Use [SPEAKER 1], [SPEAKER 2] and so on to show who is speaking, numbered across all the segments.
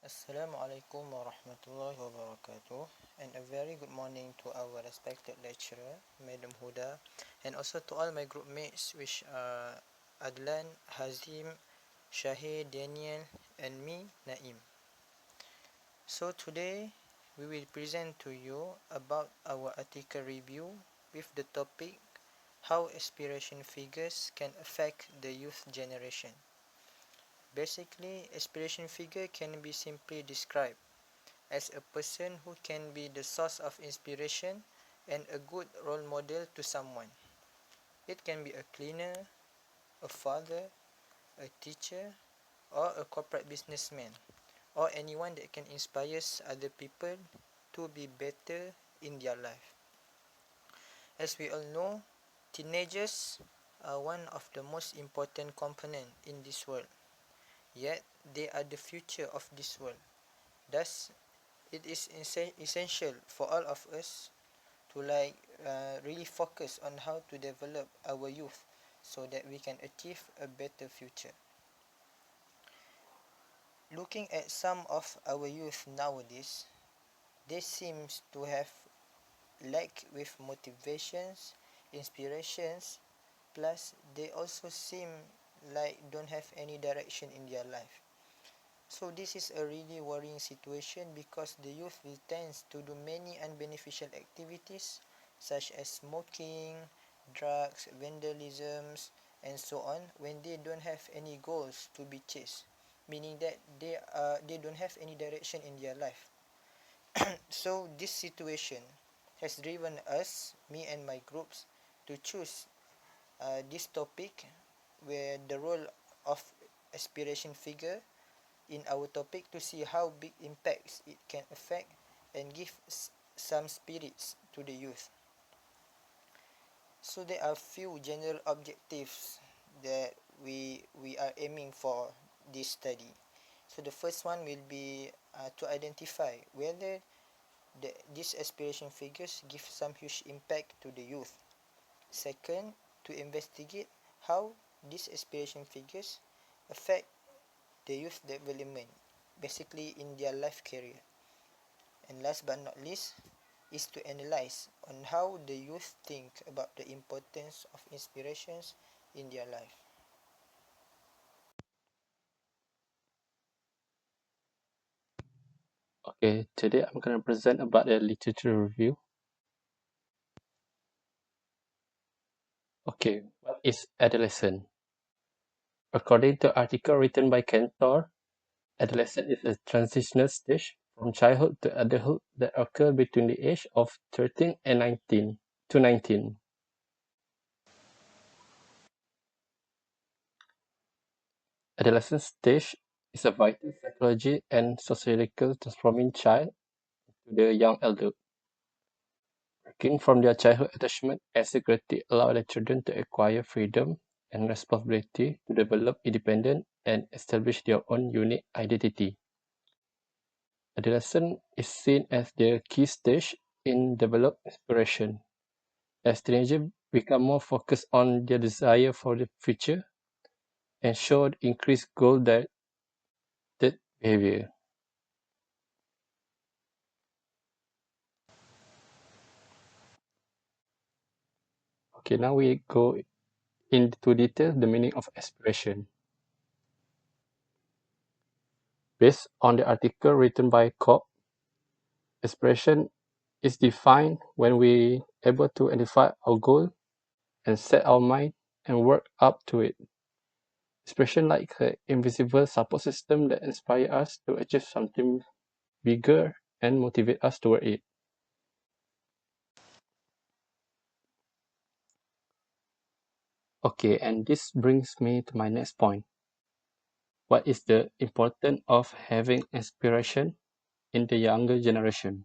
[SPEAKER 1] Assalamualaikum warahmatullahi wabarakatuh, and a very good morning to our respected lecturer, Madam Huda, and also to all my group mates, which are Adlan, Hazim, Shahid, Daniel, and me, Naim. So today we will present to you about our article review with the topic how aspiration figures can affect the youth generation. Basically, aspiration figure can be simply described as a person who can be the source of inspiration and a good role model to someone. It can be a cleaner, a father, a teacher, or a corporate businessman, or anyone that can inspire other people to be better in their life. As we all know, teenagers are one of the most important components in this world, yet they are the future of this world. Thus, it is essential for all of us to really focus on how to develop our youth so that we can achieve a better future. Looking at some of our youth nowadays, they seems to have lack with motivations, inspirations, plus they also seem like don't have any direction in their life. So this is a really worrying situation because the youth will tend to do many unbeneficial activities such as smoking, drugs, vandalisms, and so on when they don't have any goals to be chased, meaning that they don't have any direction in their life. So this situation has driven us, me and my groups, to choose this topic where the role of aspiration figure in our topic to see how big impacts it can affect and give some spirits to the youth. So there are few general objectives that we are aiming for this study. So the first one will be to identify whether these aspiration figures give some huge impact to the youth. Second, to investigate how these aspiration figures affect the youth development, basically in their life career. And last but not least is to analyze on how the youth think about the importance of inspirations in their life.
[SPEAKER 2] Okay, today I'm going to present about the literature review. Okay, what is adolescent? According to an article written by Cantor, adolescence is a transitional stage from childhood to adulthood that occurs between the age of 13 and 19. Adolescent stage is a vital psychology and sociological transforming child to the young adult. Breaking from their childhood attachment and security allow the children to acquire freedom and responsibility to develop independent and establish their own unique identity. Adolescence is seen as the key stage in developed aspiration, as teenagers become more focused on their desire for the future and show increased goal-directed behavior. Okay, now we go into detail the meaning of aspiration. Based on the article written by Cobb, aspiration is defined when we able to identify our goal and set our mind and work up to it. Aspiration like an invisible support system that inspire us to achieve something bigger and motivate us toward it. Okay, and this brings me to my next point. What is the importance of having inspiration in the younger generation?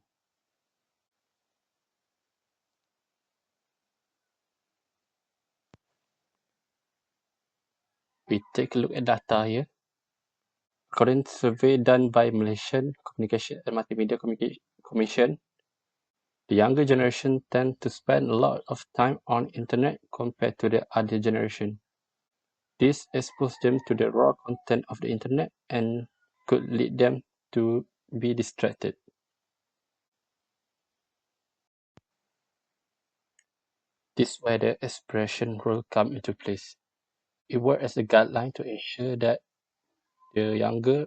[SPEAKER 2] We take a look at data here. According to survey done by Malaysian Communication and Multimedia Commission, the younger generation tend to spend a lot of time on internet compared to the other generation. This exposes them to the raw content of the internet and could lead them to be distracted. This is where the expression rule comes into place. It works as a guideline to ensure that the younger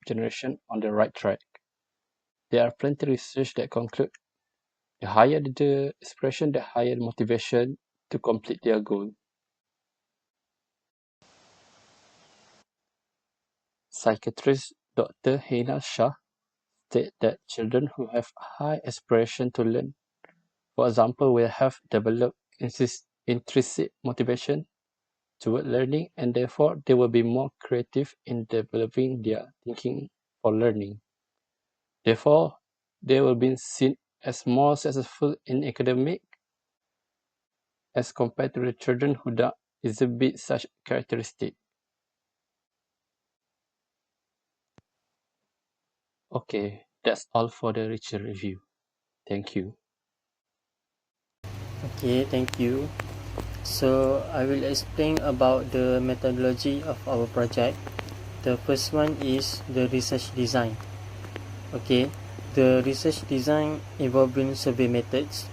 [SPEAKER 2] generation on the right track. There are plenty of research that conclude the higher the expression, the higher the motivation to complete their goal. Psychiatrist Dr. Hina Shah stated that children who have high aspiration to learn, for example, will have developed intrinsic motivation toward learning, and therefore they will be more creative in developing their thinking for learning. Therefore, they will be seen as more successful in academic as compared to the children who don't exhibit such characteristics. Okay, that's all for the Richard review. Thank you.
[SPEAKER 3] Okay, thank you. So I will explain about the methodology of our project. The first one is the research design. Okay, the research design involving survey methods.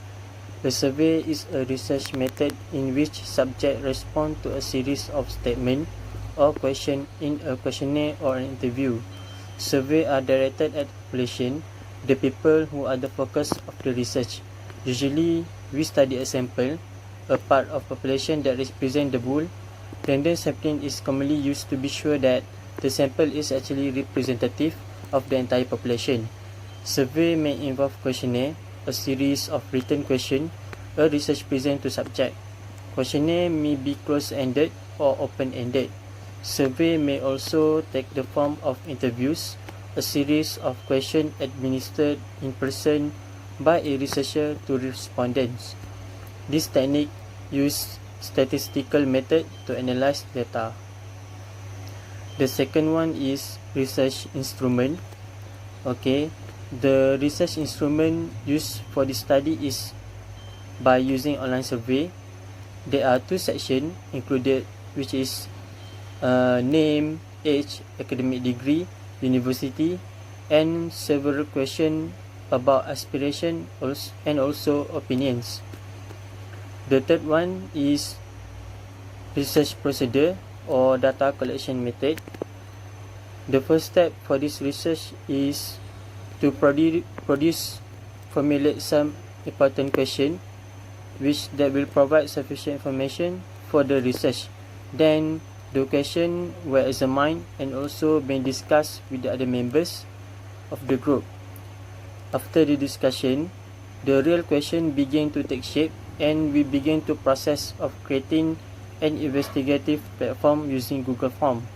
[SPEAKER 3] The survey is a research method in which subjects respond to a series of statements or questions in a questionnaire or an interview. Surveys are directed at the population, the people who are the focus of the research. Usually, we study a sample, a part of population that represents the whole. Random sampling is commonly used to be sure that the sample is actually representative of the entire population. Survey may involve questionnaire, a series of written questions, a research present to subject. Questionnaire may be closed-ended or open-ended. Survey may also take the form of interviews, a series of questions administered in person by a researcher to respondents. This technique uses statistical method to analyze data. The second one is research instrument. Okay, the research instrument used for this study is by using online survey. There are two sections included, which is name, age, academic degree, university, and several questions about aspiration and also opinions. The third one is research procedure or data collection method. The first step for this research is to formulate some important question which that will provide sufficient information for the research. Then the question were examined and also been discussed with the other members of the group. After the discussion, the real question began to take shape and we began to process of creating an investigative platform using Google Form.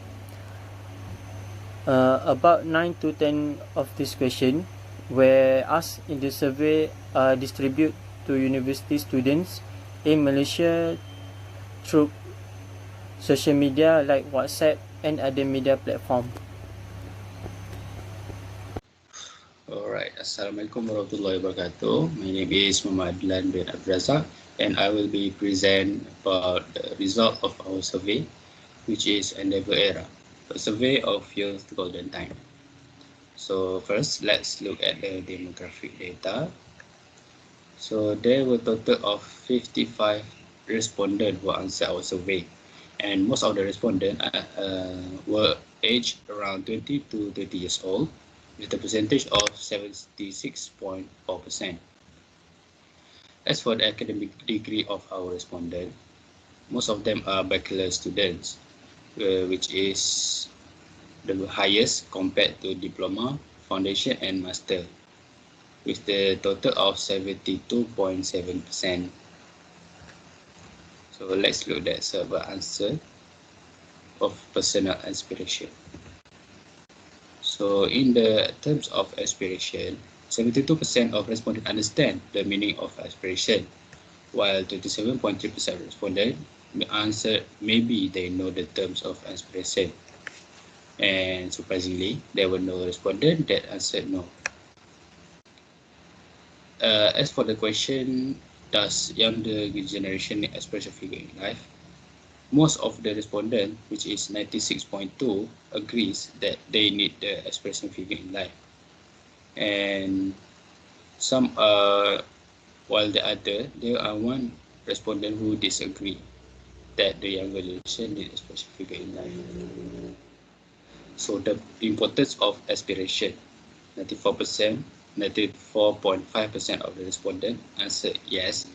[SPEAKER 3] About 9 to 10 of these questions were asked in the survey distributed to university students in Malaysia through social media like WhatsApp and other media platform.
[SPEAKER 4] Alright, Assalamualaikum warahmatullahi wabarakatuh. My name is Muhammad Adlan bin Abdrazak and I will be present about the result of our survey, which is Endeavour Era, a survey of youth golden time. So first, let's look at the demographic data. So there were a total of 55 respondents who answered our survey, and most of the respondents were aged around 20 to 30 years old, with a percentage of 76.4%. As for the academic degree of our respondents, most of them are bachelor students, which is the highest compared to diploma, foundation, and master, with the total of 72.7%. So let's look at several answer of personal aspiration. So in the terms of aspiration, 72% of respondents understand the meaning of aspiration, while 27.3% respondents answered maybe they know the terms of aspiration. And surprisingly, there were no respondents that answered no. As for the question, does younger generation need aspiration figure in life? Most of the respondents, which is 96.2%, agrees that they need the aspiration figure in life. and some while there are one respondent who disagree that the younger generation need a special figure in life. So the importance of aspiration, 94.5% of the respondent answered yes,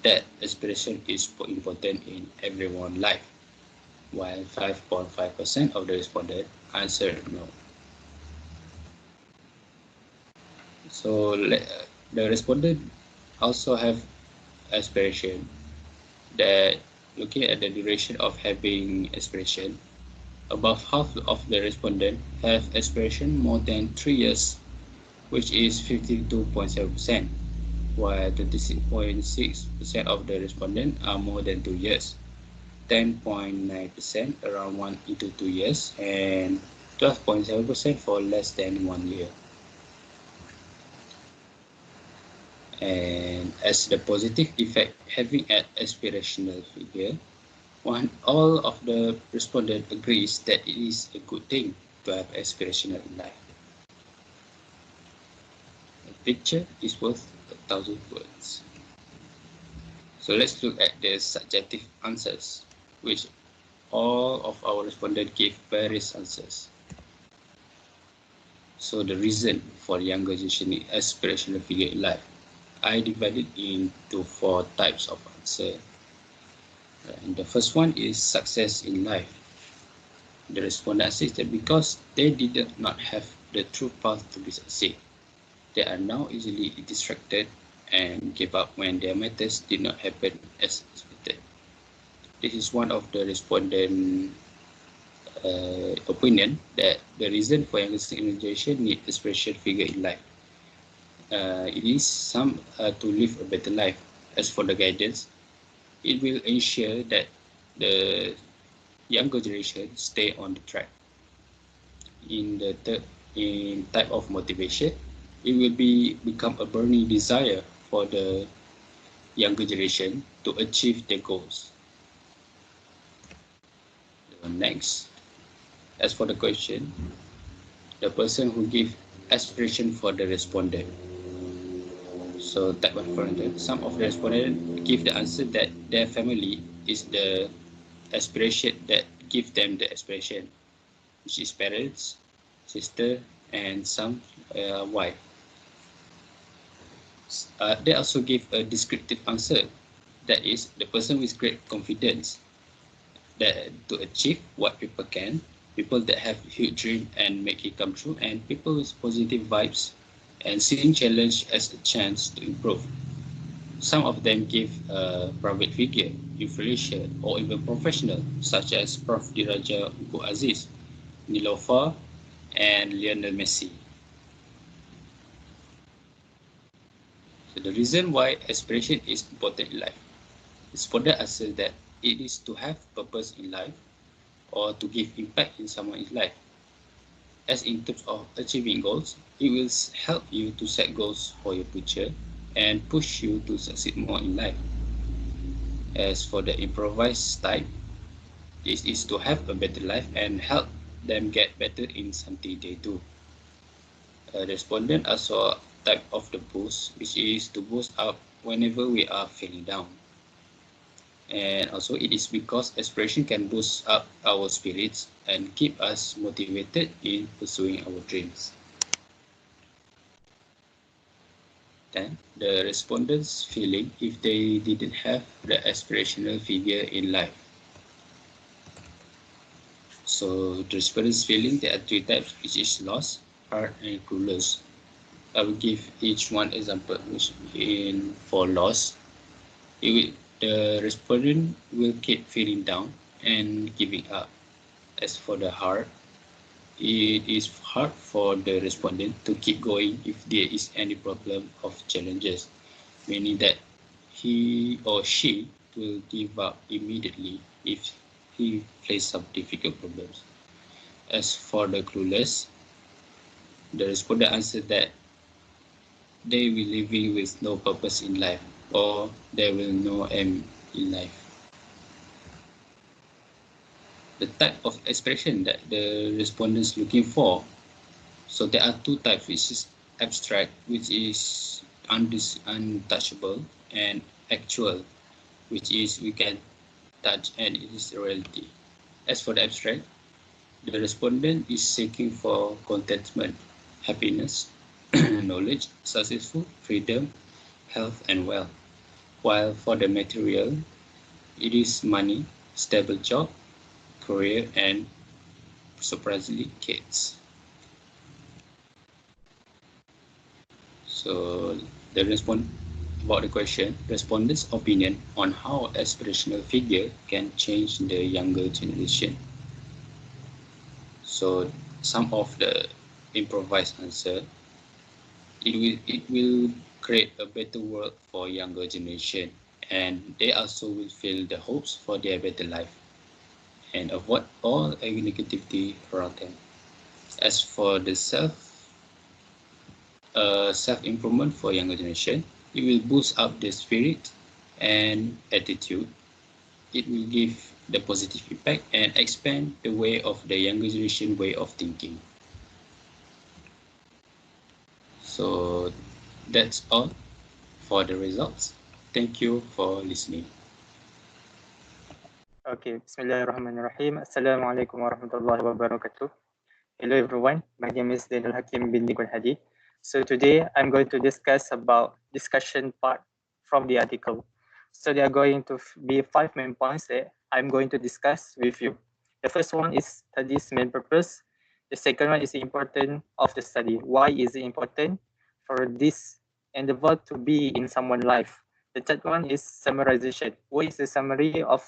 [SPEAKER 4] that aspiration is important in everyone's life, while 5.5% of the respondent answered no. So the respondent also have aspiration that looking at the duration of having aspiration, above half of the respondent have aspiration more than 3 years, which is 52.7%, while 26.6% of the respondents are more than 2 years, 10.9% around 1 into 2 years, and 12.7% for less than 1 year. And as the positive effect having an aspirational figure, all of the respondents agrees that it is a good thing to have aspirational in life. A picture is worth 1,000 words. So let's look at the subjective answers, which all of our respondents gave various answers. So the reason for younger generation aspirational figure in life, I divided into 4 types of answer. And the first one is success in life. The respondent says that because they did not have the true path to be succeed, they are now easily distracted and give up when their matters did not happen as expected. This is one of the respondent opinion that the reason for younger generation need a special figure in life. It is some to live a better life. As for the guidance, it will ensure that the younger generation stay on the track. In the in type of motivation, it will become a burning desire for the younger generation to achieve their goals. Next, as for the question, the person who give aspiration for the respondent. So type of respondent, some of the respondents give the answer that their family is the aspiration that give them the aspiration, which is parents, sister, and some wife. They also give a descriptive answer, that is the person with great confidence that to achieve what people can, people that have huge dream and make it come true, and people with positive vibes and seeing challenge as a chance to improve. Some of them give a private figure, influencer, or even professional, such as Prof. Diraja Uku Aziz, Niloufar, and Lionel Messi. So the reason why aspiration is important in life is for the answer that it is to have purpose in life or to give impact in someone's life. As in terms of achieving goals, it will help you to set goals for your future and push you to succeed more in life. As for the improvised type, this is to have a better life and help them get better in something they do. A respondent also type of the boost, which is to boost up whenever we are feeling down. And also it is because aspiration can boost up our spirits and keep us motivated in pursuing our dreams. Then the respondents' feeling if they didn't have the aspirational figure in life. So the respondents' feeling, there are 3 types, which is loss, hurt, and clueless. I will give each one example. Which for loss, the respondent will keep feeling down and giving up. As for the heart, it is hard for the respondent to keep going if there is any problem of challenges, meaning that he or she will give up immediately if he faces some difficult problems. As for the clueless, the respondent answered that they will living with no purpose in life, or they will no aim in life. The type of expression that the respondents looking for. So there are 2 types, which is abstract, which is untouchable, and actual, which is we can touch and it is a reality. As for the abstract, the respondent is seeking for contentment, happiness, knowledge, successful, freedom, health, and wealth. While for the material, it is money, stable job, career, and surprisingly, kids. So the respond about the question, respondents' opinion on how aspirational figure can change the younger generation. So some of the improvised answer, it will create a better world for younger generation, and they also will feel the hopes for their better life and avoid all negativity around them. As for the self improvement for younger generation, it will boost up the spirit and attitude. It will give the positive impact and expand the way of the younger generation way of thinking. So that's all for the results. Thank you for listening.
[SPEAKER 3] Okay, Bismillahirrahmanirrahim. Assalamualaikum warahmatullahi wabarakatuh. Hello everyone, my name is Zainul Hakim bin Nikul Hadi. So today I'm going to discuss about discussion part from the article. So there are going to be 5 main points that I'm going to discuss with you. The first one is study's main purpose. The second one is the importance of the study. Why is it important for this endeavor to be in someone's life? The third one is summarization. What is the summary of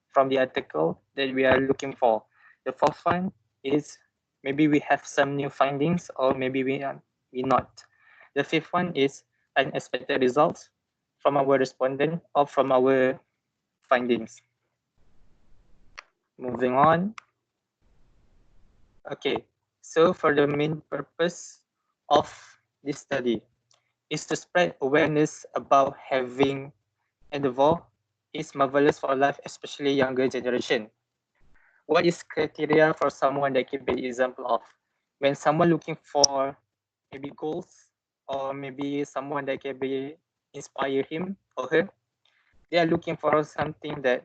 [SPEAKER 3] from the article that we are looking for? The fourth one is maybe we have some new findings or maybe we not. The fifth one is unexpected results from our respondent or from our findings. Moving on. Okay, so for the main purpose of this study is to spread awareness about having endeavor is marvelous for life, especially younger generation. What is criteria for someone that can be an example of? When someone looking for maybe goals or maybe someone that can be inspire him or her, they are looking for something that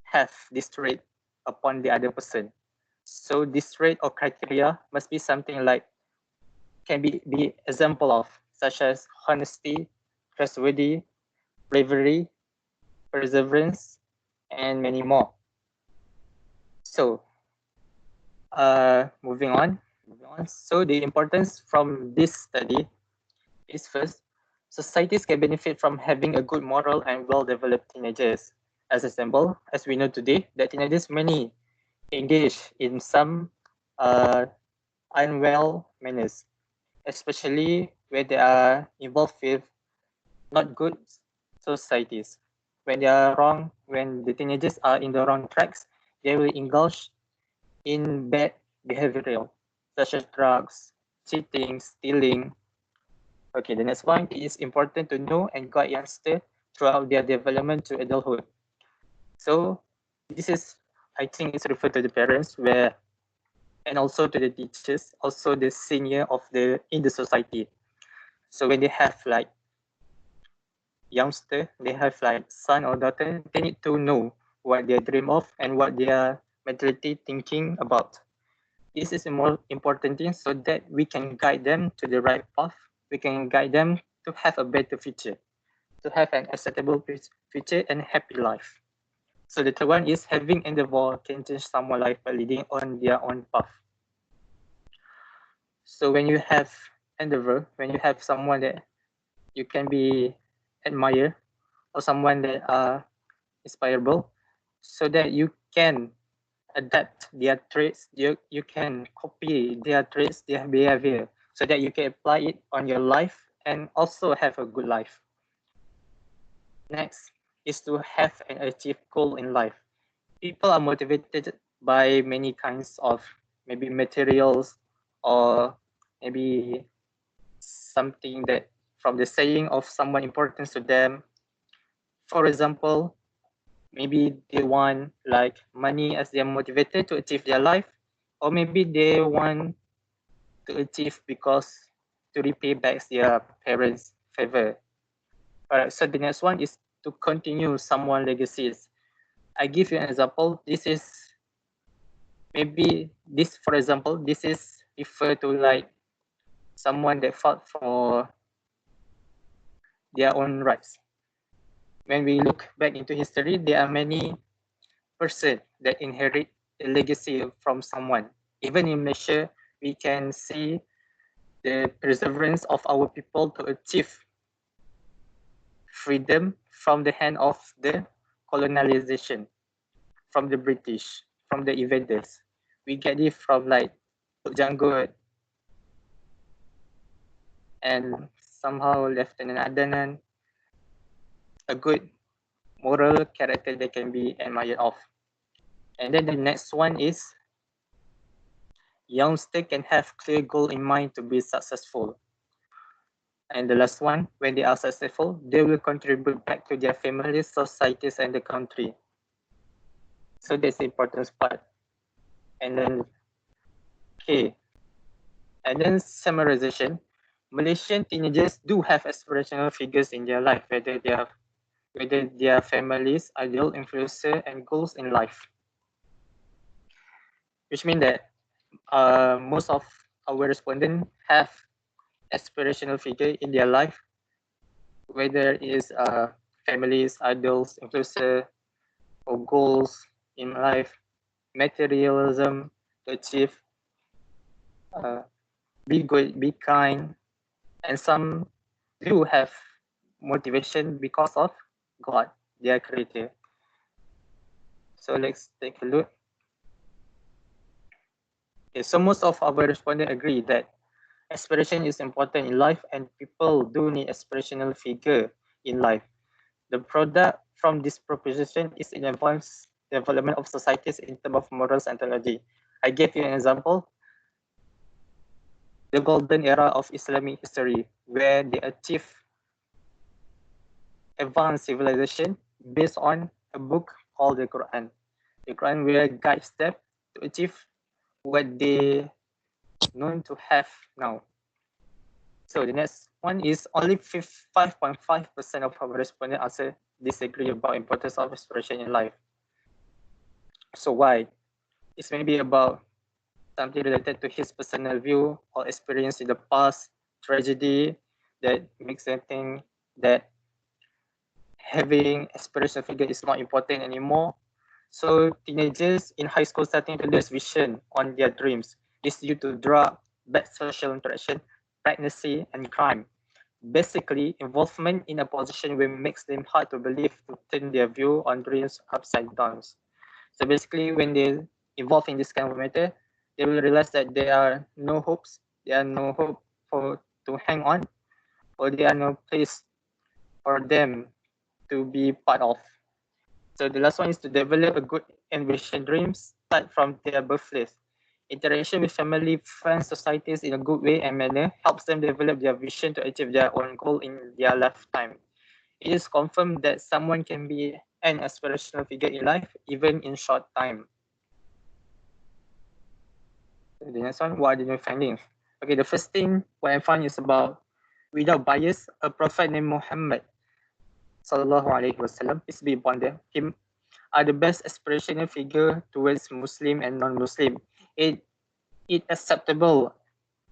[SPEAKER 3] have this trait upon the other person. So this trait or criteria must be something like can be example of such as honesty, trustworthy, bravery, perseverance, and many more. So moving on. So the importance from this study is first, societies can benefit from having a good moral and well-developed teenagers. As example, as we know today, that teenagers many engage in some unwell manners, especially where they are involved with not good societies. When they are wrong, when the teenagers are in the wrong tracks, they will indulge in bad behavioral, such as drugs, cheating, stealing. Okay, the next one is important to know and guide youngsters throughout their development to adulthood. So this is, I think it's referred to the parents where, and also to the teachers, also the senior of the in the society. So when they have like youngster, they have like son or daughter, they need to know what they dream of and what they are mentally thinking about. This is a more important thing so that we can guide them to the right path. We can guide them to have a better future, to have an acceptable future and happy life. So the third one is having endeavor can change someone's life by leading on their own path. So when you have endeavor, when you have someone that you can be admire or someone that are inspirable, so that you can adapt their traits, you can copy their traits, their behavior, so that you can apply it on your life and also have a good life. Next is to have and achieve goal in life. People are motivated by many kinds of maybe materials or maybe something that from the saying of someone important to them. For example, maybe they want like money as they are motivated to achieve their life, or maybe they want to achieve because
[SPEAKER 5] to repay back their parents' favor. Alright, so the next one is to continue someone's legacies. I give you an example. This is maybe this, for example, this is refer to like someone that fought for their own rights. When we look back into history, there are many persons that inherit a legacy from someone. Even in Malaysia, we can see the perseverance of our people to achieve freedom from the hand of the colonialization, from the British, from the invaders. We get it from like Janggut and somehow Lieutenant Adnan, a good moral character that can be admired of. And then the next one is youngsters can have clear goal in mind to be successful. And the last one, when they are successful, they will contribute back to their families, societies, and the country. So that's the important part. And then, okay. And then summarization. Malaysian teenagers do have aspirational figures in their life, whether their families, ideal influencer, and goals in life. Which means that most of our respondents have aspirational figure in their life, whether it is families, idols, influencer, or goals in life, materialism to achieve, be good, be kind, and some do have motivation because of God, their creator. So let's take a look. Okay, so most of our respondents agree that aspiration is important in life and people do need aspirational figure in life. The product from this proposition is in advanced development of societies in terms of morals and technology. I gave you an example, the golden era of Islamic history, where they achieve advanced civilization based on a book called the Quran. The Quran will guide them to achieve what they known to have now. So the next one is only 5.5% of our respondents answer disagree about importance of aspiration in life. So why? It's maybe about something related to his personal view or experience in the past, tragedy that makes them think that having aspirational figure is not important anymore. So teenagers in high school starting to lose vision on their dreams. This due to drug, bad social interaction, pregnancy, and crime. Basically, involvement in a position where makes them hard to believe to turn their view on dreams upside down. So basically, when they involve in this kind of matter, they will realize that there are no hopes, there are no hope for to hang on, or there are no place for them to be part of. So the last one is to develop a good ambition dreams start from their birthplace. Interaction with family, friends, societies in a good way and manner helps them develop their vision to achieve their own goal in their lifetime. It is confirmed that someone can be an aspirational figure in life even in short time. The next one, what are the new findings? Okay, the first thing what I found is about, without bias, a prophet named Muhammad sallallahu alaihi wasallam, peace be upon him, are the best aspirational figure towards Muslim and non-Muslim. It acceptable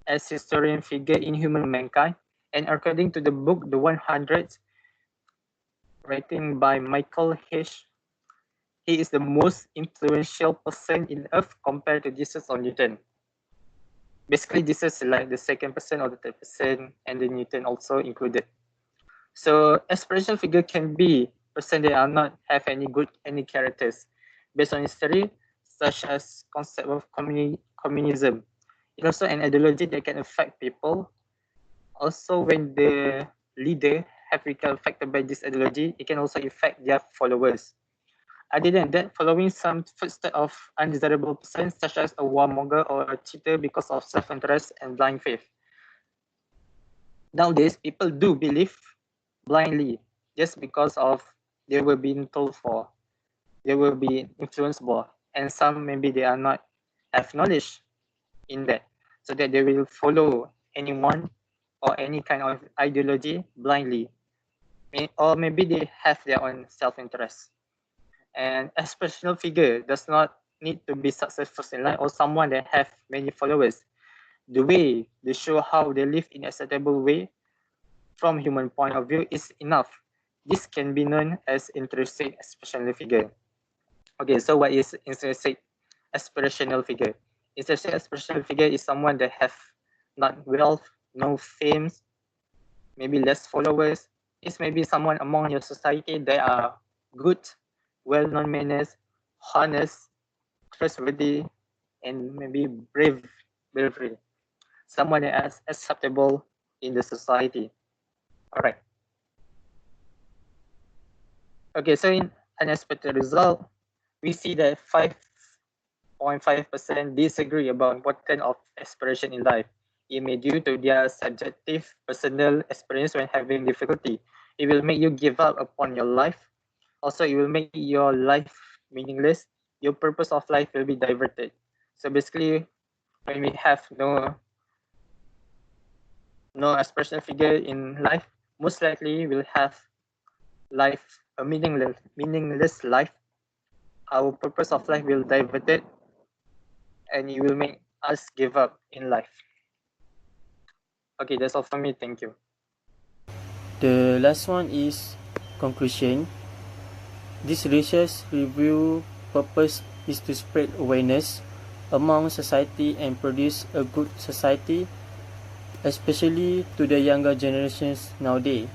[SPEAKER 5] as historian figure in human mankind, and according to the book The 100, written by Michael H., he is the most influential person in Earth compared to Jesus or Newton. Basically, Jesus is like the second person or the third person, and the Newton also included. So aspirational figure can be person that are not have any characters based on history, such as concept of communism. It's also an ideology that can affect people. Also, when the leader have become affected by this ideology, it can also affect their followers. Other than that, following some footsteps of undesirable persons such as a warmonger or a cheater because of self-interest and blind faith. Nowadays, people do believe blindly just because of they were being told for, they will be influenced by, and some maybe they are not have knowledge in that, so that they will follow anyone or any kind of ideology blindly, or maybe they have their own self-interest. And aspirational figure does not need to be successful in life or someone that have many followers. The way they show how they live in acceptable way from human point of view is enough. This can be known as intrinsic aspirational figure. Okay, so what is intrinsic aspirational figure? Intrinsic aspirational figure is someone that have not wealth, no fame, maybe less followers. It's maybe someone among your society that are good, well-known manners, honest, trustworthy, and maybe bravery. Someone that is acceptable in the society. All right. Okay, so in unexpected result, we see that 5.5% disagree about importance of aspiration in life. It may due to their subjective personal experience when having difficulty. It will make you give up upon your life. Also, it will make your life meaningless. Your purpose of life will be diverted. So basically, when we have no aspirational figure in life, most likely we'll have life a meaningless life. Our purpose of life will diverted, and it will make us give up in life. Okay, that's all from me. Thank you.
[SPEAKER 3] The last one is conclusion. This research review purpose is to spread awareness among society and produce a good society, especially to the younger generations nowadays.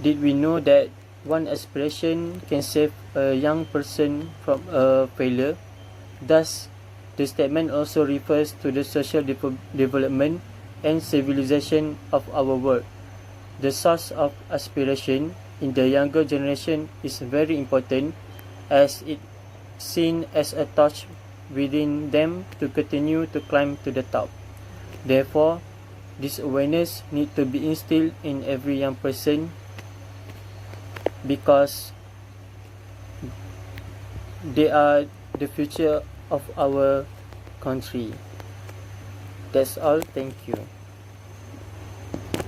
[SPEAKER 3] Did we know that one aspiration can save a young person from a failure? Thus, the statement also refers to the social development and civilization of our world. The source of aspiration in the younger generation is very important, as it seen as a torch within them to continue to climb to the top. Therefore, this awareness needs to be instilled in every young person, because they are the future of our country. That's all. Thank you.